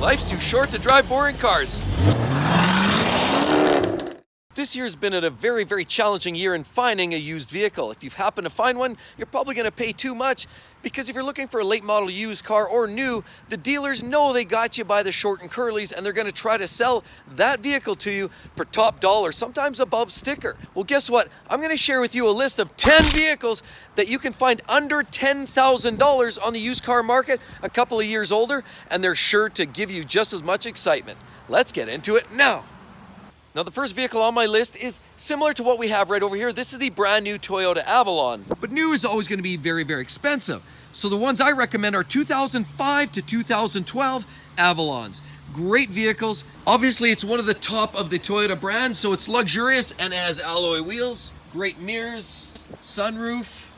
Life's too short to drive boring cars. This year's been a very, very challenging year in finding a used vehicle. If you've happened to find one, you're probably going to pay too much, because if you're looking for a late model used car or new, the dealers know they got you by the short and curlies, and they're going to try to sell that vehicle to you for top dollar, sometimes above sticker. Well, guess what? I'm going to share with you a list of 10 vehicles that you can find under $10,000 on the used car market, a couple of years older, and they're sure to give you just as much excitement. Let's get into it now. Now, the first vehicle on my list is similar to what we have right over here. This is the brand new Toyota Avalon. But new is always going to be very, very expensive. So the ones I recommend are 2005 to 2012 Avalons. Great vehicles. Obviously, it's one of the top of the Toyota brand, so it's luxurious and it has alloy wheels, great mirrors, sunroof,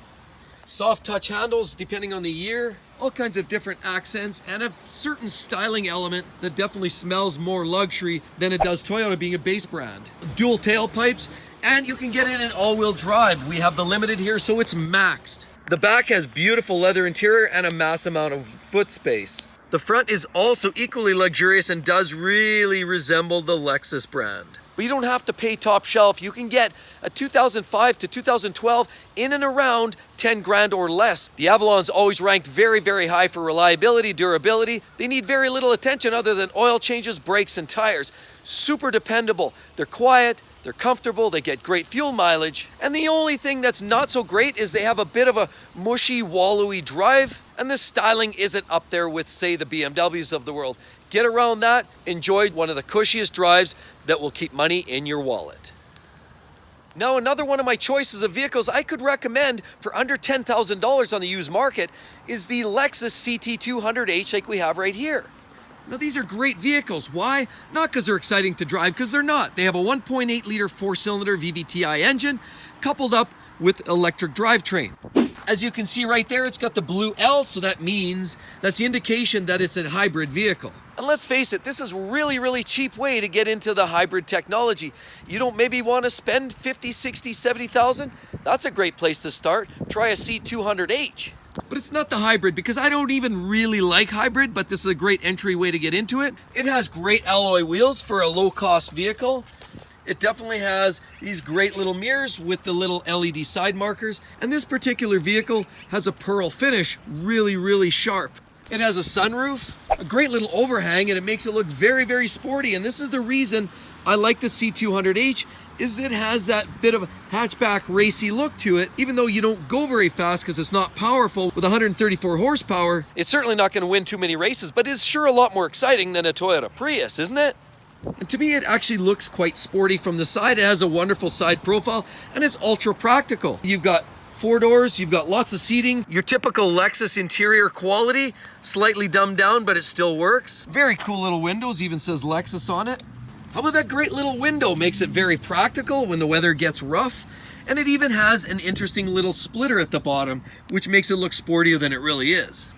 soft touch handles depending on the year, all kinds of different accents, and a certain styling element that definitely smells more luxury than it does Toyota being a base brand. Dual tailpipes, and you can get it in all-wheel drive. We have the Limited here, so it's maxed. The back has beautiful leather interior and a mass amount of foot space. The front is also equally luxurious and does really resemble the Lexus brand. But you don't have to pay top shelf. You can get a 2005 to 2012 in and around 10 grand or less. The Avalon's always ranked very, very high for reliability, durability. They need very little attention other than oil changes, brakes, and tires. Super dependable. They're quiet, they're comfortable, they get great fuel mileage. And the only thing that's not so great is they have a bit of a mushy, wallowy drive, and the styling isn't up there with, say, the BMWs of the world. Get around that, enjoy one of the cushiest drives that will keep money in your wallet. Now, another one of my choices of vehicles I could recommend for under $10,000 on the used market is the Lexus CT200H like we have right here. Now, these are great vehicles. Why? Not because they're exciting to drive, because they're not. They have a 1.8 liter four-cylinder VVTi engine coupled up with electric drivetrain. As you can see right there, it's got the blue L, so that means that's the indication that it's a hybrid vehicle. And let's face it, this is a really, really cheap way to get into the hybrid technology. You don't maybe want to spend 50, 60, 70,000? That's a great place to start. Try a C200H. But it's not the hybrid, because I don't even really like hybrid, but this is a great entry way to get into it. It has great alloy wheels for a low-cost vehicle. It definitely has these great little mirrors with the little LED side markers. And this particular vehicle has a pearl finish, really, really sharp. It has a sunroof, a great little overhang, and it makes it look very, very sporty. And this is the reason I like the C200H, is it has that bit of a hatchback racy look to it. Even though you don't go very fast because it's not powerful with 134 horsepower, it's certainly not going to win too many races, but it's sure a lot more exciting than a Toyota Prius, isn't it? And to me, it actually looks quite sporty from the side. It has a wonderful side profile, and it's ultra practical. You've got 4 doors, you've got lots of seating, your typical Lexus interior quality, slightly dumbed down, but it still works. Very cool little windows, even says Lexus on it. How about that great little window? Makes it very practical when the weather gets rough. And it even has an interesting little splitter at the bottom, which makes it look sportier than it really is.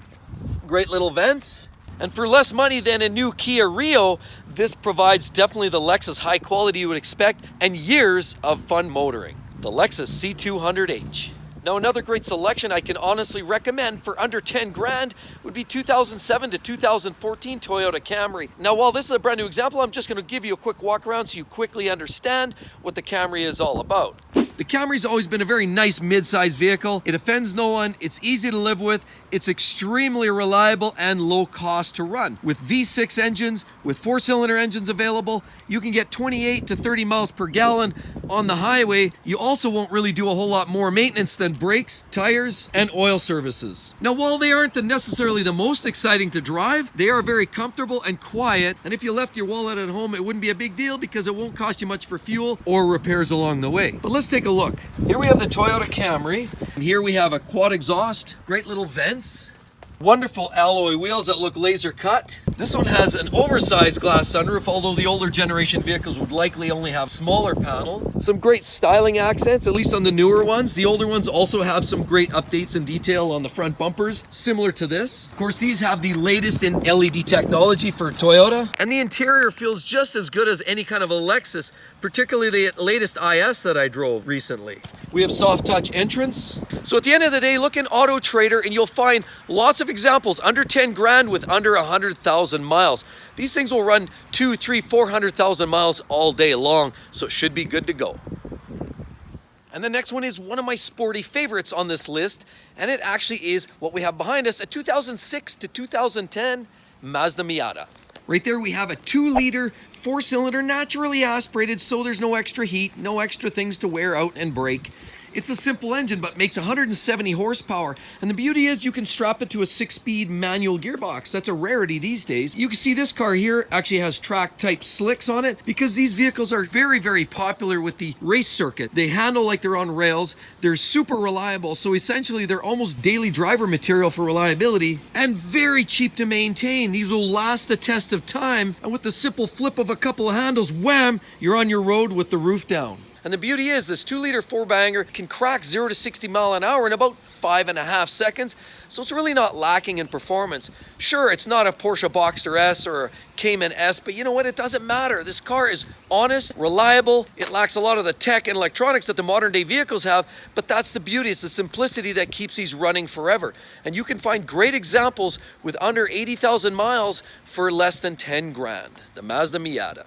Great little vents. And for less money than a new Kia Rio, this provides definitely the Lexus high quality you would expect and years of fun motoring. The Lexus C200H. Now, another great selection I can honestly recommend for under 10 grand would be 2007 to 2014 Toyota Camry. Now, while this is a brand new example, I'm just going to give you a quick walk around so you quickly understand what the Camry is all about. The Camry's always been a very nice mid-size vehicle. It offends no one, it's easy to live with, it's extremely reliable and low cost to run. With V6 engines, with 4-cylinder engines available, you can get 28 to 30 miles per gallon on the highway. You also won't really do a whole lot more maintenance than brakes, tires, and oil services. Now, while they aren't necessarily the most exciting to drive, they are very comfortable and quiet, and if you left your wallet at home, it wouldn't be a big deal because it won't cost you much for fuel or repairs along the way. But let's take a look. Here we have the Toyota Camry. Here we have a quad exhaust, great little vents, wonderful alloy wheels that look laser cut. This one has an oversized glass sunroof, although the older generation vehicles would likely only have smaller panel. Some great styling accents, at least on the newer ones. The older ones also have some great updates and detail on the front bumpers, similar to this. Of course, these have the latest in LED technology for Toyota, and the interior feels just as good as any kind of a Lexus, particularly the latest IS that I drove recently. We have soft touch entrance. So at the end of the day, look in Auto Trader and you'll find lots of of examples under 10 grand with under 100,000 miles. These things will run 200, 300, 400,000 miles all day long, so it should be good to go. And the next one is one of my sporty favorites on this list, and it actually is what we have behind us, a 2006 to 2010 Mazda Miata. Right there we have a 2-liter, 4-cylinder, naturally aspirated, so there's no extra heat, no extra things to wear out and break. It's a simple engine, but makes 170 horsepower. And the beauty is you can strap it to a 6-speed manual gearbox. That's a rarity these days. You can see this car here actually has track-type slicks on it because these vehicles are very, very popular with the race circuit. They handle like they're on rails. They're super reliable. So essentially, they're almost daily driver material for reliability and very cheap to maintain. These will last the test of time. And with the simple flip of a couple of handles, wham, you're on your road with the roof down. And the beauty is this 2-liter 4-banger can crack 0 to 60 mile an hour in about 5.5 seconds, so it's really not lacking in performance. Sure, it's not a Porsche Boxster S or a Cayman S, but you know what? It doesn't matter. This car is honest, reliable. It lacks a lot of the tech and electronics that the modern day vehicles have, but that's the beauty. It's the simplicity that keeps these running forever. And you can find great examples with under 80,000 miles for less than 10 grand. The Mazda Miata.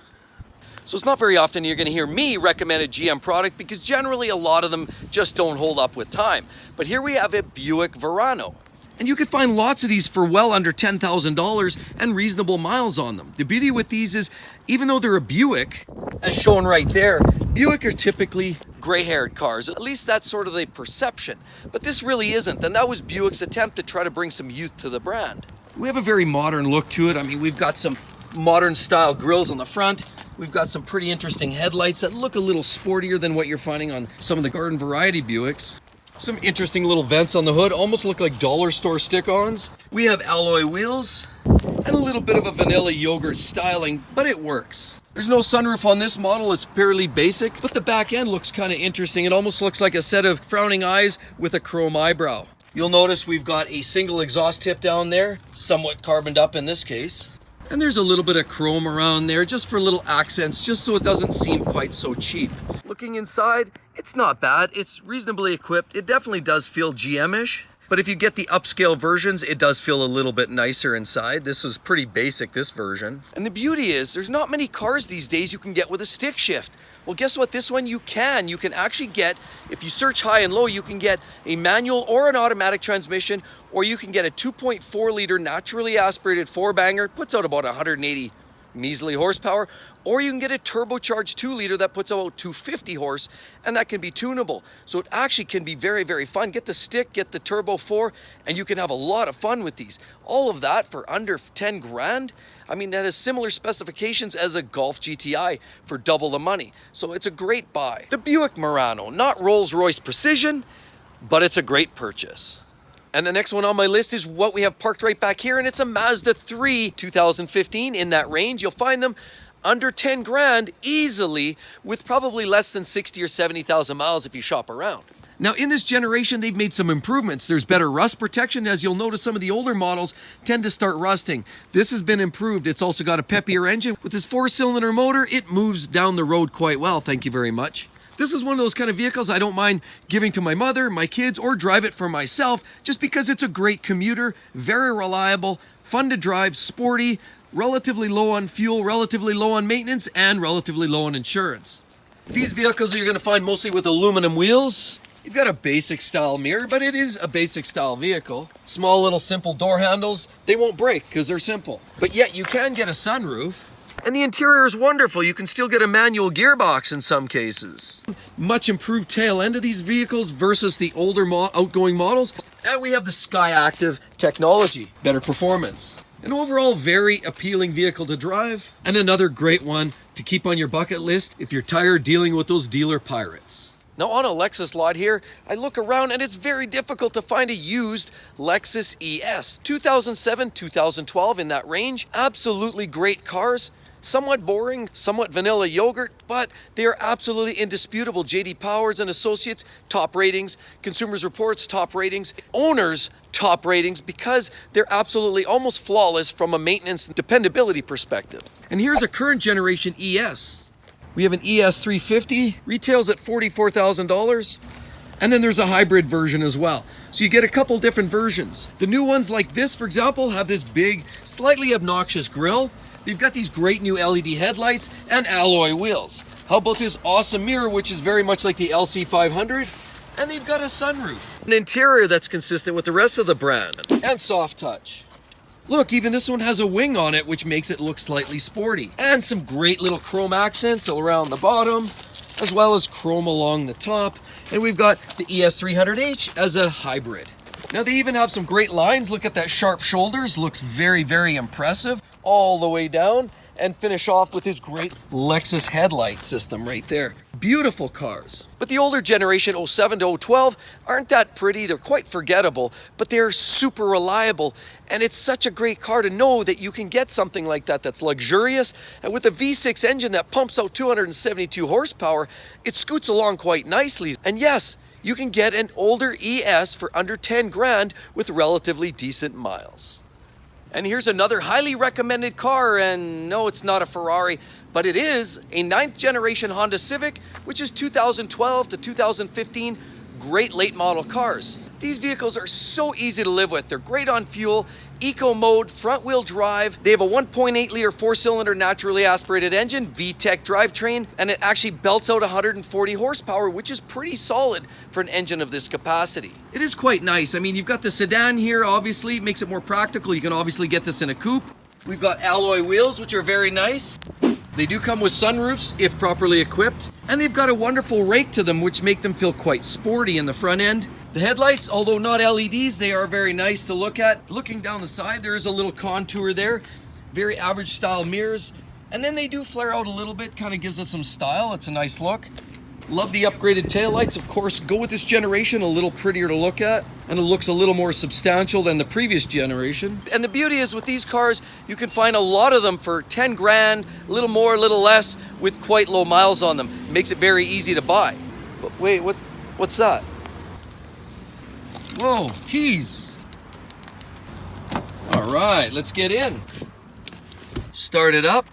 So it's not very often you're going to hear me recommend a GM product because generally a lot of them just don't hold up with time. But here we have a Buick Verano. And you can find lots of these for well under $10,000 and reasonable miles on them. The beauty with these is, even though they're a Buick, as shown right there, Buick are typically gray-haired cars. At least that's sort of the perception. But this really isn't, and that was Buick's attempt to try to bring some youth to the brand. We have a very modern look to it. I mean, we've got some modern style grills on the front. We've got some pretty interesting headlights that look a little sportier than what you're finding on some of the garden variety Buicks. Some interesting little vents on the hood, almost look like dollar store stick-ons. We have alloy wheels and a little bit of a vanilla yogurt styling, but it works. There's no sunroof on this model, it's fairly basic, but the back end looks kind of interesting. It almost looks like a set of frowning eyes with a chrome eyebrow. You'll notice we've got a single exhaust tip down there, somewhat carboned up in this case. And there's a little bit of chrome around there just for little accents, just so it doesn't seem quite so cheap. Looking inside, it's not bad. It's reasonably equipped. It definitely does feel GM-ish. But if you get the upscale versions, it does feel a little bit nicer inside. This is pretty basic, this version. And the beauty is, there's not many cars these days you can get with a stick shift. Well, guess what? This one you can. You can actually get, if you search high and low, you can get a manual or an automatic transmission, or you can get a 2.4-liter naturally aspirated 4-banger, puts out about 180 measly horsepower, or you can get a turbocharged 2-liter that puts out 250 horse, and that can be tunable. So it actually can be very, very fun. Get the stick, get the Turbo 4, and you can have a lot of fun with these. All of that for under 10 grand. I mean, that has similar specifications as a Golf GTI for double the money. So it's a great buy. The Buick Verano, not Rolls-Royce precision, but it's a great purchase. And the next one on my list is what we have parked right back here, and it's a Mazda 3 2015 in that range. You'll find them under 10 grand easily with probably less than 60 or 70,000 miles if you shop around. Now in this generation, they've made some improvements. There's better rust protection. As you'll notice, some of the older models tend to start rusting. This has been improved. It's also got a peppier engine. With this 4-cylinder motor, it moves down the road quite well, thank you very much. This is one of those kind of vehicles I don't mind giving to my mother, my kids, or drive it for myself just because it's a great commuter, very reliable, fun to drive, sporty, relatively low on fuel, relatively low on maintenance, and relatively low on insurance. These vehicles you're going to find mostly with aluminum wheels. You've got a basic style mirror, but it is a basic style vehicle. Small little simple door handles. They won't break because they're simple. But yet you can get a sunroof. And the interior is wonderful. You can still get a manual gearbox in some cases. Much improved tail end of these vehicles versus the older outgoing models. And we have the Skyactiv technology, better performance. An overall very appealing vehicle to drive, and another great one to keep on your bucket list if you're tired dealing with those dealer pirates. Now on a Lexus lot here, I look around and it's very difficult to find a used Lexus ES. 2007, 2012 in that range. Absolutely great cars. Somewhat boring, somewhat vanilla yogurt, but they are absolutely indisputable. J.D. Powers and Associates, top ratings. Consumers Reports, top ratings. Owners, top ratings, because they're absolutely almost flawless from a maintenance and dependability perspective. And here's a current generation ES. We have an ES 350, retails at $44,000. And then there's a hybrid version as well. So you get a couple different versions. The new ones like this, for example, have this big, slightly obnoxious grille. They've got these great new LED headlights and alloy wheels. How about this awesome mirror, which is very much like the LC500? And they've got a sunroof. An interior that's consistent with the rest of the brand. And soft touch. Look, even this one has a wing on it, which makes it look slightly sporty. And some great little chrome accents around the bottom, as well as chrome along the top. And we've got the ES300H as a hybrid. Now they even have some great lines. Look at that sharp shoulders, looks very, very impressive all the way down. And finish off with this great Lexus headlight system right there. Beautiful cars. But the older generation 07 to 012 aren't that pretty. They're quite forgettable, but they're super reliable. And it's such a great car to know that you can get something like that that's luxurious. And with a V6 engine that pumps out 272 horsepower, it scoots along quite nicely. And yes, you can get an older ES for under 10 grand with relatively decent miles. And here's another highly recommended car, and no, it's not a Ferrari, but it is a 9th generation Honda Civic, which is 2012 to 2015 great late model cars. These vehicles are so easy to live with. They're great on fuel, eco mode, front wheel drive. They have a 1.8 liter 4-cylinder naturally aspirated engine, VTEC drivetrain, and it actually belts out 140 horsepower, which is pretty solid for an engine of this capacity. It is quite nice. I mean, you've got the sedan here, obviously, it makes it more practical. You can obviously get this in a coupe. We've got alloy wheels, which are very nice. They do come with sunroofs if properly equipped, and they've got a wonderful rake to them, which make them feel quite sporty in the front end. The headlights, although not LEDs, they are very nice to look at. Looking down the side, there is a little contour there. Very average style mirrors. And then they do flare out a little bit, kind of gives us some style. It's a nice look. Love the upgraded taillights, of course. Go with this generation, a little prettier to look at. And it looks a little more substantial than the previous generation. And the beauty is with these cars, you can find a lot of them for 10 grand, a little more, a little less, with quite low miles on them. It makes it very easy to buy. But wait, what's that? Whoa, keys. All right, let's get in. Start it up.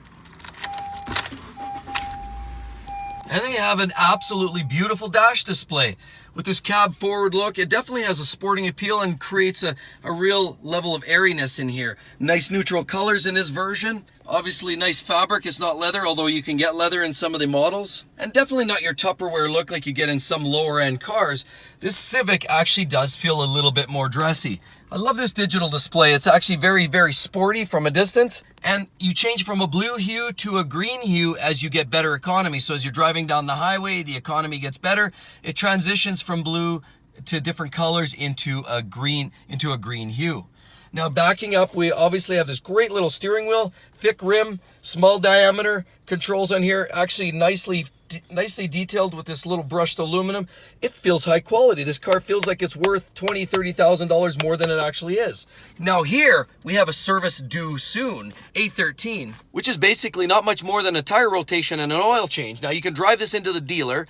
And they have an absolutely beautiful dash display. With this cab forward look, it definitely has a sporting appeal and creates a real level of airiness in here. Nice neutral colors in this version. Obviously nice fabric. It's not leather, although you can get leather in some of the models. And definitely not your Tupperware look like you get in some lower end cars. This Civic actually does feel a little bit more dressy. I love this digital display. It's actually very, very sporty from a distance. And you change from a blue hue to a green hue as you get better economy. So as you're driving down the highway, the economy gets better. It transitions from blue to different colors into a green hue. Now backing up, we obviously have this great little steering wheel, thick rim, small diameter controls on here, actually nicely detailed with this little brushed aluminum. It feels high quality. This car feels like it's worth $20,000, $30,000 more than it actually is. Now here we have a service due soon, A13, which is basically not much more than a tire rotation and an oil change. Now you can drive this into the dealer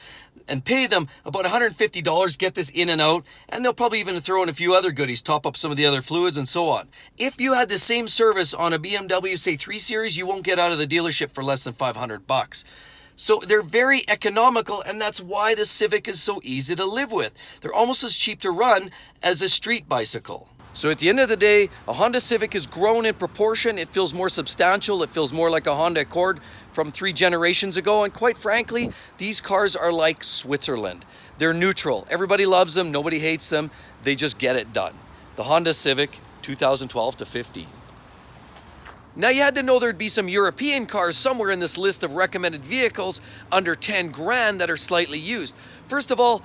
and pay them about $150, get this in and out, and they'll probably even throw in a few other goodies, top up some of the other fluids and so on. If you had the same service on a BMW, say 3 Series, you won't get out of the dealership for less than $500. So they're very economical, and that's why the Civic is so easy to live with. They're almost as cheap to run as a street bicycle. So at the end of the day, a Honda Civic has grown in proportion. It feels more substantial. It feels more like a Honda Accord from 3 generations ago. And quite frankly, these cars are like Switzerland. They're neutral. Everybody loves them. Nobody hates them. They just get it done. The Honda Civic 2012 to 15. Now you had to know there'd be some European cars somewhere in this list of recommended vehicles under 10 grand that are slightly used. First of all,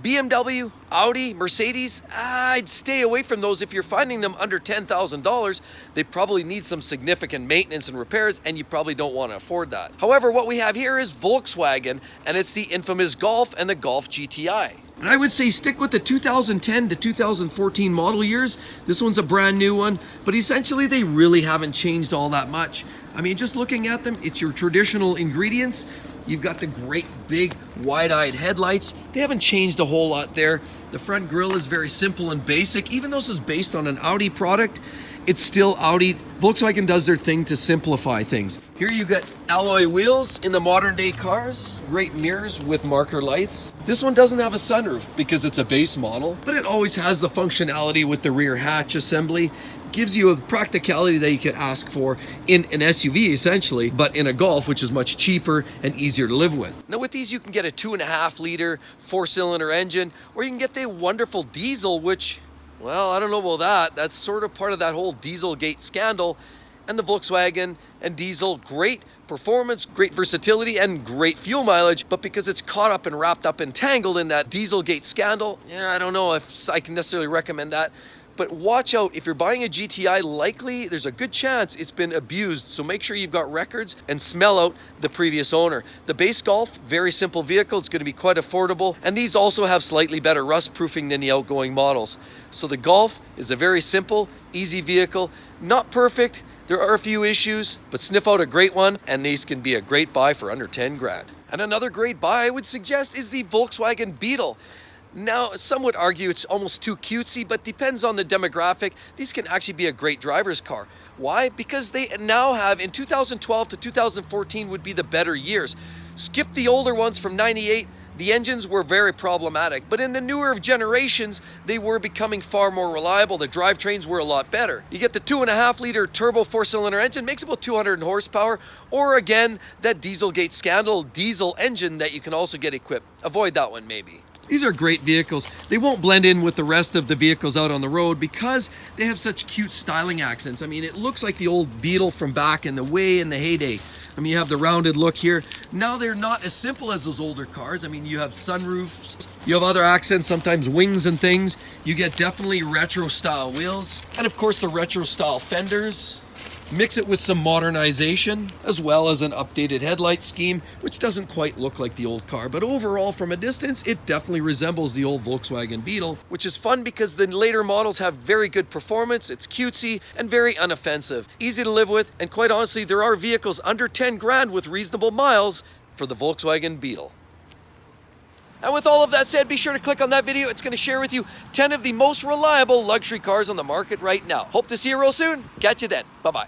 BMW, Audi, Mercedes, I'd stay away from those if you're finding them under $10,000. They probably need some significant maintenance and repairs, and you probably don't want to afford that. However, what we have here is Volkswagen, and it's the infamous Golf and the Golf GTI. And I would say stick with the 2010 to 2014 model years. This one's a brand new one, but essentially they really haven't changed all that much. I mean, just looking at them, it's your traditional ingredients. You've got the great big wide-eyed headlights. They haven't changed a whole lot there. The front grille is very simple and basic. Even though this is based on an Audi product, it's still Audi. Volkswagen does their thing to simplify things. Here you got alloy wheels in the modern day cars, great mirrors with marker lights. This one doesn't have a sunroof because it's a base model, but it always has the functionality with the rear hatch assembly. Gives you a practicality that you could ask for in an SUV essentially, but in a Golf, which is much cheaper and easier to live with. Now with these you can get a 2.5 liter 4-cylinder engine, or you can get the wonderful diesel, which, well, I don't know about that. That's sort of part of that whole Dieselgate scandal. And the Volkswagen and diesel, great performance, great versatility, and great fuel mileage. But because it's caught up and wrapped up and tangled in that Dieselgate scandal, I don't know if I can necessarily recommend that. But watch out, if you're buying a GTI, likely there's a good chance it's been abused. So make sure you've got records and smell out the previous owner. The base Golf, very simple vehicle. It's going to be quite affordable. And these also have slightly better rust proofing than the outgoing models. So the Golf is a very simple, easy vehicle. Not perfect. There are a few issues, but sniff out a great one, and these can be a great buy for under 10 grand. And another great buy I would suggest is the Volkswagen Beetle. Now, some would argue it's almost too cutesy, but depends on the demographic. These can actually be a great driver's car. Why? Because they now have, in 2012 to 2014 would be the better years. Skip the older ones from 98, the engines were very problematic. But in the newer generations, they were becoming far more reliable. The drivetrains were a lot better. You get the 2.5 liter turbo 4-cylinder engine, makes about 200 horsepower, or again, that Dieselgate scandal diesel engine that you can also get equipped. Avoid that one maybe. These are great vehicles. They won't blend in with the rest of the vehicles out on the road because they have such cute styling accents. I mean, it looks like the old Beetle from back in the heyday. I mean, you have the rounded look here. Now they're not as simple as those older cars. I mean, you have sunroofs, you have other accents, sometimes wings and things. You get definitely retro style wheels. And of course the retro style fenders. Mix it with some modernization, as well as an updated headlight scheme, which doesn't quite look like the old car, but overall from a distance, it definitely resembles the old Volkswagen Beetle, which is fun because the later models have very good performance, it's cutesy, and very unoffensive. Easy to live with, and quite honestly, there are vehicles under 10 grand with reasonable miles for the Volkswagen Beetle. And with all of that said, be sure to click on that video. It's going to share with you 10 of the most reliable luxury cars on the market right now. Hope to see you real soon. Catch you then. Bye-bye.